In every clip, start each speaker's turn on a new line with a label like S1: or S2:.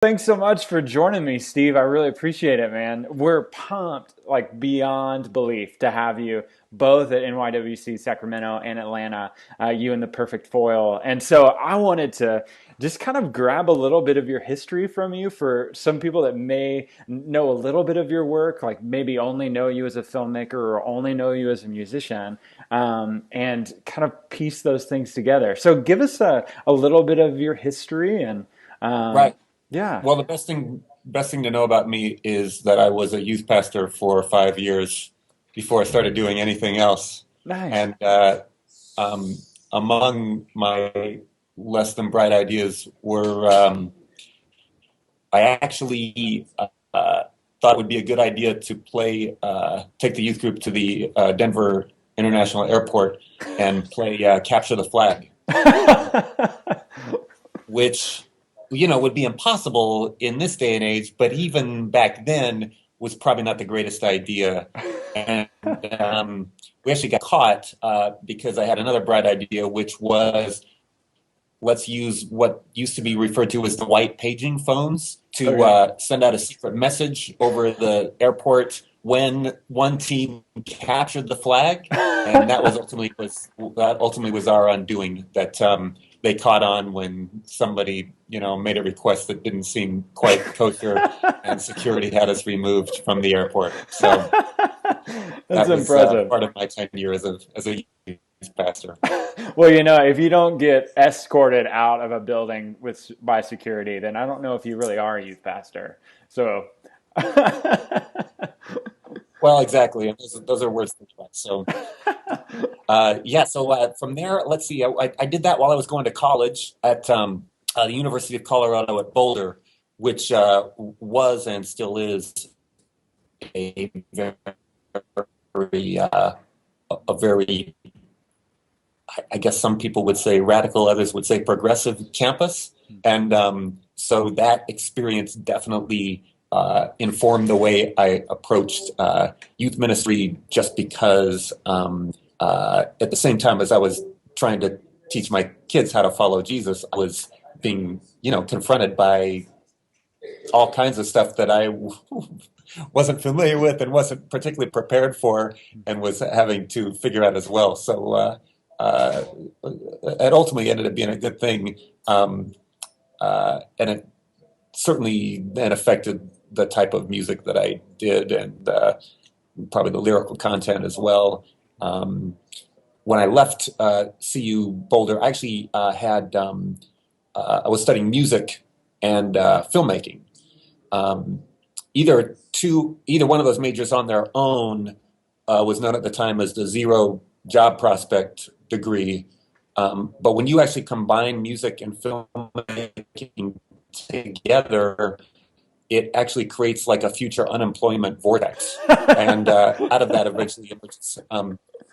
S1: Thanks so much for joining me, Steve. I really appreciate it, man. We're pumped, like beyond belief, to have you both at NYWC Sacramento and Atlanta, you and the Perfect Foil. And so I wanted to just kind of grab a little bit of your history from you for some people that may know a little bit of your work, like maybe only know you as a filmmaker or only know you as a musician, and kind of piece those things together. So give us a little bit of your history and um,
S2: Right.
S1: yeah.
S2: Well, the best thing to know about me is that I was a youth pastor for 5 years before I started doing anything else.
S1: Nice.
S2: And um, among my less than bright ideas were I actually thought it would be a good idea to take the youth group to the Denver International Airport and play Capture the Flag, which would be impossible in this day and age, but even back then was probably not the greatest idea. And we actually got caught because I had another bright idea, which was let's use what used to be referred to as the white paging phones to
S1: Okay.
S2: send out a secret message over the airport when one team captured the flag, and that ultimately was our undoing. That they caught on when somebody made a request that didn't seem quite kosher, and security had us removed from the airport. So
S1: That's
S2: that was
S1: impressive.
S2: part of my tenure as a youth pastor.
S1: Well, if you don't get escorted out of a building with by security, then I don't know if you really are a youth pastor. So,
S2: Well, exactly. And those are words to think about. So, yeah. So from there, let's see. I did that while I was going to college at the University of Colorado at Boulder, which was and still is a very, a very, I guess some people would say radical, others would say progressive campus. And so that experience definitely informed the way I approached youth ministry, just because at the same time as I was trying to teach my kids how to follow Jesus, I was being, confronted by all kinds of stuff that I wasn't familiar with and wasn't particularly prepared for, and was having to figure out as well. So uh, it ultimately ended up being a good thing, and it certainly then affected the type of music that I did, and probably the lyrical content as well. Um, when I left CU Boulder, I actually I was studying music and filmmaking. Um, either one of those majors on their own was known at the time as the zero job prospect degree. But when you actually combine music and filmmaking together, it actually creates like a future unemployment vortex. And out of that eventually emerges,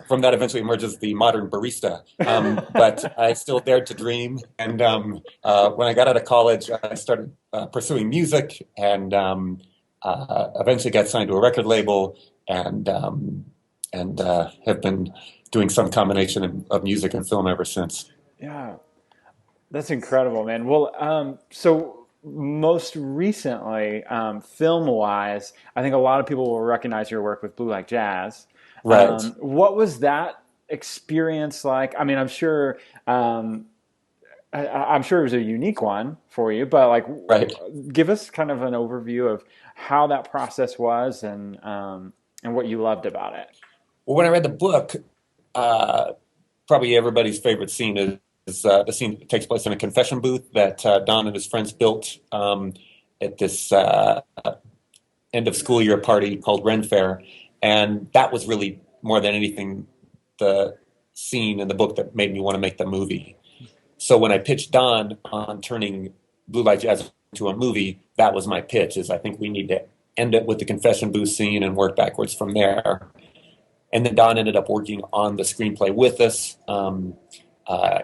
S2: from that eventually emerges the modern barista. But I still dared to dream. And when I got out of college, I started pursuing music, and eventually got signed to a record label, and have been doing some combination of music and film ever since.
S1: yeah, that's incredible, man. Well, so most recently, film-wise, I think a lot of people will recognize your work with Blue Like Jazz.
S2: Right,
S1: What was that experience like? I mean, I'm sure it was a unique one for you, but like,
S2: right.
S1: give us kind of an overview of how that process was and what you loved about it.
S2: Well, when I read the book, uh, probably everybody's favorite scene is the scene that takes place in a confession booth that Don and his friends built at this end of school year party called Ren Fair. And that was really, more than anything, the scene in the book that made me want to make the movie. So when I pitched Don on turning Blue Light Jazz into a movie, that was my pitch, is I think we need to end it with the confession booth scene and work backwards from there. And then Don ended up working on the screenplay with us.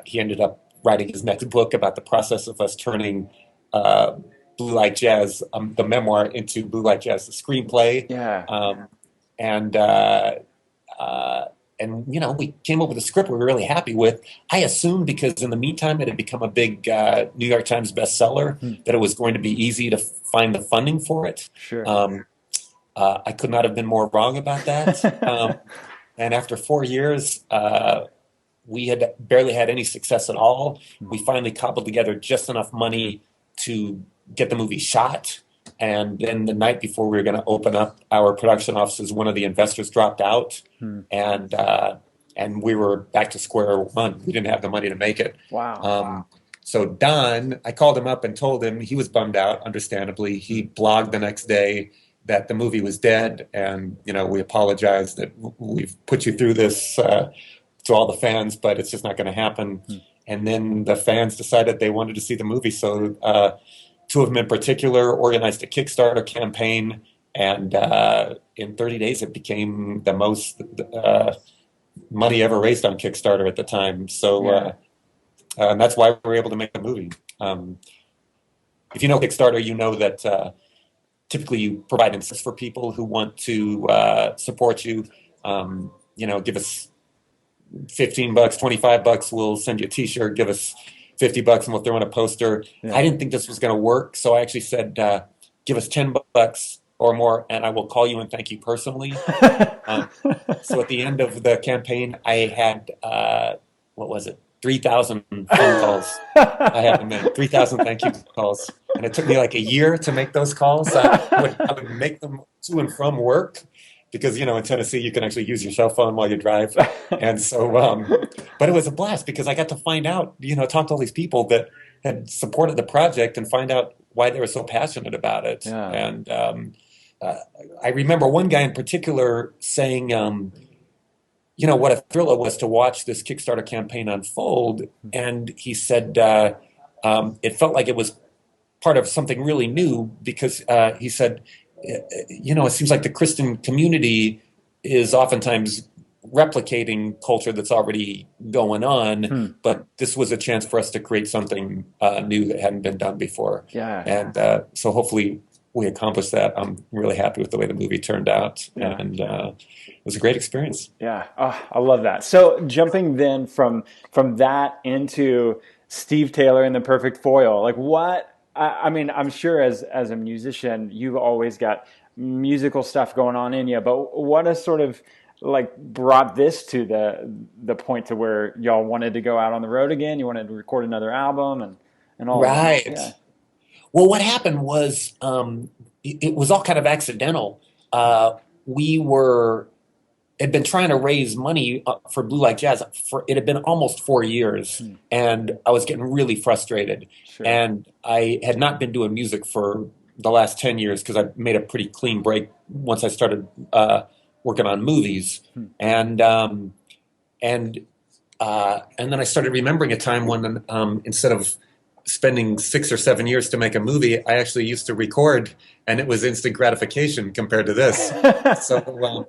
S2: He ended up writing his next book about the process of us turning uh, Blue Light Jazz, the memoir, into Blue Light Jazz, the screenplay.
S1: Yeah.
S2: And and we came up with a script we were really happy with. I assumed because in the meantime it had become a big New York Times bestseller
S1: Hmm.
S2: that it was going to be easy to find the funding for it.
S1: Sure.
S2: Um, I could not have been more wrong about that. And after 4 years, we had barely had any success at all.
S1: Hmm.
S2: We finally cobbled together just enough money to get the movie shot. And then the night before we were going to open up our production offices, one of the investors dropped out,
S1: Hmm.
S2: and we were back to square one. We didn't have the money to make it.
S1: Wow.
S2: So Don, I called him up and told him. He was bummed out, understandably. He blogged the next day that the movie was dead, and we apologize that we've put you through this to all the fans, but it's just not going to happen.
S1: Hmm.
S2: And then the fans decided they wanted to see the movie, so two of them in particular organized a Kickstarter campaign, and in 30 days it became the most money ever raised on Kickstarter at the time. So
S1: Yeah.
S2: and that's why we were able to make the movie. If you know Kickstarter, you know that typically you provide incentives for people who want to support you. Give us $15, $25, we'll send you a t-shirt. Give us $50 and we'll throw in a poster.
S1: Yeah.
S2: I didn't think this was going to work, so I actually said, give us $10 or more and I will call you and thank you personally. So at the end of the campaign, I had, what was it, 3,000 phone calls. I had to make 3,000 thank you calls. And it took me like a year to make those calls. I would make them to and from work because, in Tennessee, you can actually use your cell phone while you drive. And so, but it was a blast because I got to find out, talk to all these people that had supported the project and find out why they were so passionate about it.
S1: Yeah.
S2: And I remember one guy in particular saying, what a thrill it was to watch this Kickstarter campaign unfold. And he said it felt like it was part of something really new because he said, it seems like the Christian community is oftentimes replicating culture that's already going on, but this was a chance for us to create something new that hadn't been done before.
S1: Yeah.
S2: And so hopefully we accomplished that. I'm really happy with the way the movie turned out,
S1: Yeah.
S2: and it was a great experience.
S1: Yeah. Oh, I love that. So jumping then from that into Steve Taylor and the Perfect Foil, like what? I mean, I'm sure as a musician, you've always got musical stuff going on in you, but what has sort of like brought this to the point to where y'all wanted to go out on the road again? You wanted to record another album and all of that.
S2: Right.
S1: Yeah.
S2: Well, what happened was it was all kind of accidental. We had been trying to raise money for Blue Like Jazz for it had been almost 4 years, and I was getting really frustrated.
S1: Sure.
S2: And I had not been doing music for the last 10 years because I made a pretty clean break once I started working on movies, and then I started remembering a time when instead of spending 6 or 7 years to make a movie, I actually used to record, and it was instant gratification compared to this. So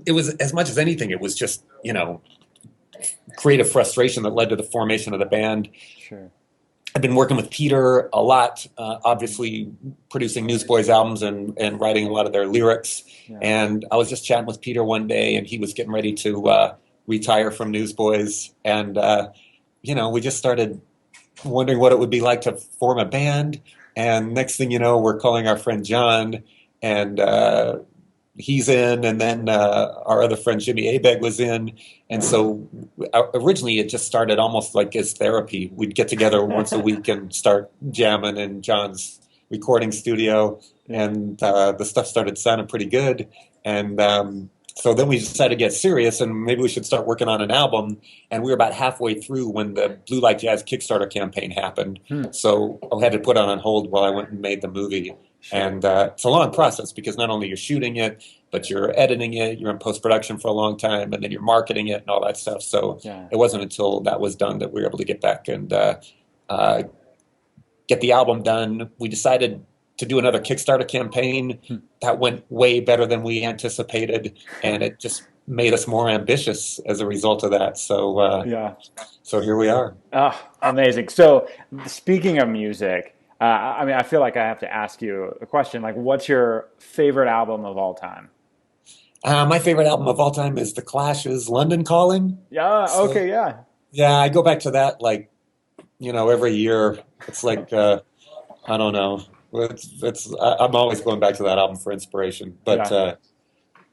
S2: it was as much as anything, it was just creative frustration that led to the formation of the band.
S1: Sure.
S2: I've been working with Peter a lot, obviously producing Newsboys albums and writing a lot of their lyrics.
S1: Yeah.
S2: And I was just chatting with Peter one day, and he was getting ready to retire from Newsboys, and we just started wondering what it would be like to form a band. And next thing you know, we're calling our friend John, and he's in, and then our other friend Jimmy Abeg was in. And so originally it just started almost like as therapy. We'd get together once a week and start jamming in John's recording studio, and the stuff started sounding pretty good. And so then we decided to get serious, and maybe we should start working on an album. And we were about halfway through when the Blue Like Jazz Kickstarter campaign happened. So I had to put it on hold while I went and made the movie.
S1: Sure.
S2: And it's a long process because not only you're shooting it, but you're editing it, you're in post-production for a long time, and then you're marketing it and all that stuff. So It wasn't until that was done that we were able to get back and get the album done. We decided to do another Kickstarter campaign. That went way better than we anticipated, and it just made us more ambitious as a result of that. So so here we are.
S1: Oh, amazing. So speaking of music, I mean, I feel like I have to ask you a question. Like, what's your favorite album of all time?
S2: My favorite album of all time is The Clash's "London Calling."
S1: Yeah.
S2: So
S1: Okay. Yeah.
S2: yeah, I go back to that like every year. It's like I don't know. I'm always going back to that album for inspiration. But
S1: Yeah.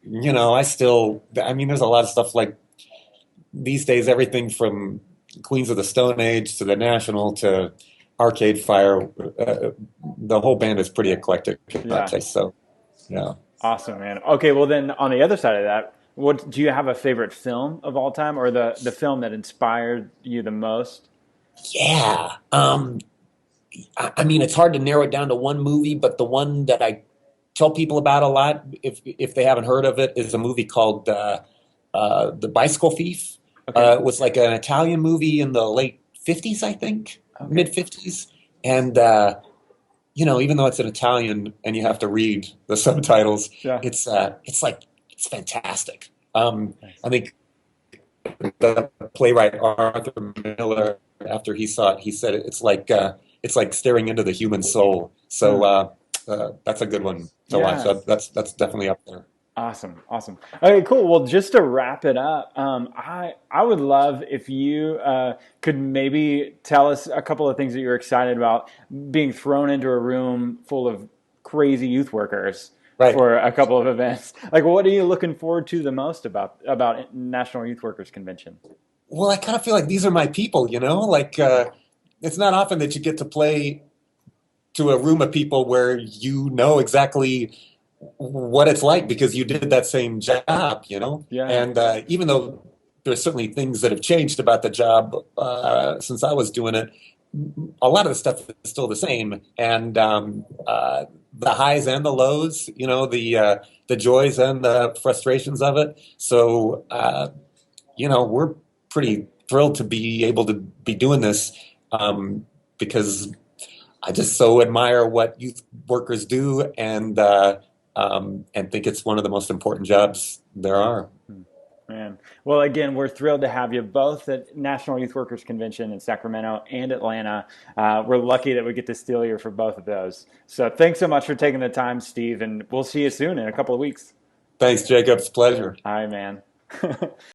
S2: I mean, there's a lot of stuff like these days, everything from Queens of the Stone Age to The National to Arcade Fire. The whole band is pretty eclectic in that
S1: Yeah.
S2: taste. So yeah.
S1: Awesome, man. Okay. Well, then on the other side of that, what do you have a favorite film of all time, or the film that inspired you the most?
S2: Yeah. I mean, it's hard to narrow it down to one movie, but the one that I tell people about a lot, if they haven't heard of it, is a movie called The Bicycle Thief.
S1: Okay.
S2: It was like an Italian movie in the late 50s, I think,
S1: Okay.
S2: mid 50s. And even though it's in Italian and you have to read the subtitles,
S1: Yeah.
S2: it's fantastic.
S1: Nice.
S2: I think the playwright Arthur Miller, after he saw it, he said it's like staring into the human soul. So
S1: Hmm.
S2: that's a good one to watch.
S1: Yeah.
S2: That's definitely up there.
S1: Awesome, awesome. Okay, cool. Well, just to wrap it up, I would love if you could maybe tell us a couple of things that you're excited about being thrown into a room full of crazy youth workers
S2: Right.
S1: for a couple of events. Like, what are you looking forward to the most about National Youth Workers Convention?
S2: Well, I kind of feel like these are my people, Like it's not often that you get to play to a room of people where you know exactly what it's like because you did that same job.
S1: Yeah,
S2: And even though there's certainly things that have changed about the job since I was doing it, a lot of the stuff is still the same. And the highs and the lows, the joys and the frustrations of it. So, we're pretty thrilled to be able to be doing this because I just so admire what youth workers do and think it's one of the most important jobs there are.
S1: man. Well, again, we're thrilled to have you both at National Youth Workers Convention in Sacramento and Atlanta. We're lucky that we get to steal you for both of those. So thanks so much for taking the time, Steve, and we'll see you soon in a couple of weeks.
S2: Thanks, Jacob. It's a pleasure.
S1: All right, man.